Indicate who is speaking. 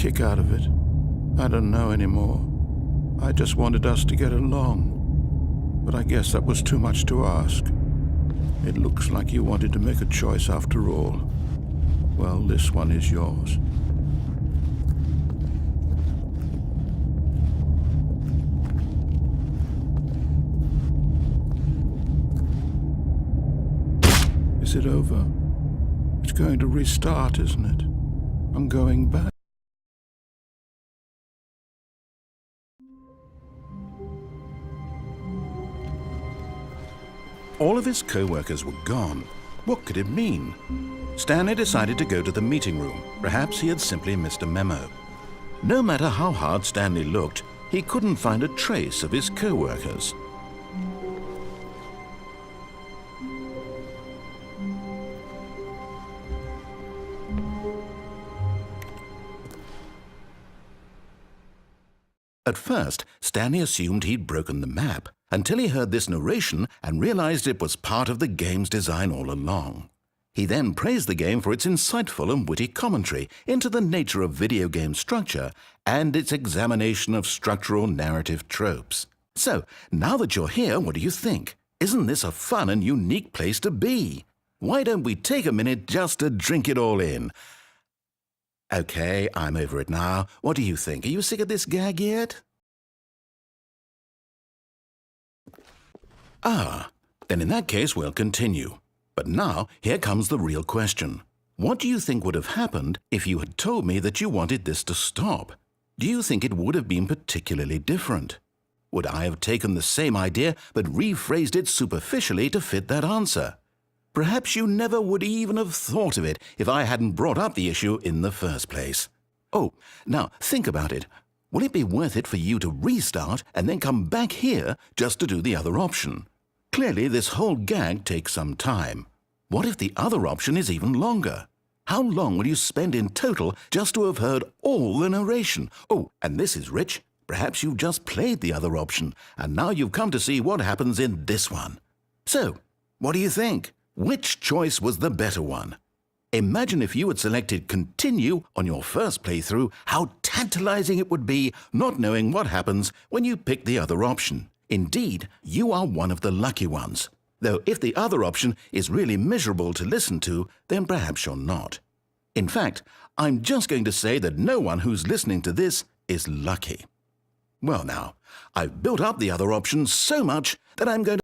Speaker 1: kick out of it? I don't know anymore. I just wanted us to get along. But I guess that was too much to ask. It looks like you wanted to make a choice after all. Well, this one is yours. Is it over? It's going to restart, isn't it? I'm going back.
Speaker 2: All of his co-workers were gone. What could it mean? Stanley decided to go to the meeting room. Perhaps he had simply missed a memo. No matter how hard Stanley looked, he couldn't find a trace of his co-workers. At first, Stanley assumed he'd broken the map, until he heard this narration and realized it was part of the game's design all along. He then praised the game for its insightful and witty commentary into the nature of video game structure and its examination of structural narrative tropes. So, now that you're here, what do you think? Isn't this a fun and unique place to be? Why don't we take a minute just to drink it all in? Okay, I'm over it now. What do you think? Are you sick of this gag yet? Then in that case we'll continue. But now, here comes the real question. What do you think would have happened if you had told me that you wanted this to stop? Do you think it would have been particularly different? Would I have taken the same idea but rephrased it superficially to fit that answer? Perhaps you never would even have thought of it if I hadn't brought up the issue in the first place. Oh, now think about it. Will it be worth it for you to restart and then come back here just to do the other option? Clearly, this whole gag takes some time. What if the other option is even longer? How long will you spend in total just to have heard all the narration? Oh, and this is rich. Perhaps you've just played the other option, and now you've come to see what happens in this one. So, what do you think? Which choice was the better one? Imagine if you had selected Continue on your first playthrough, how tantalizing it would be not knowing what happens when you pick the other option. Indeed, you are one of the lucky ones. Though if the other option is really miserable to listen to, then perhaps you're not. In fact, I'm just going to say that no one who's listening to this is lucky. Well now, I've built up the other option so much that I'm going to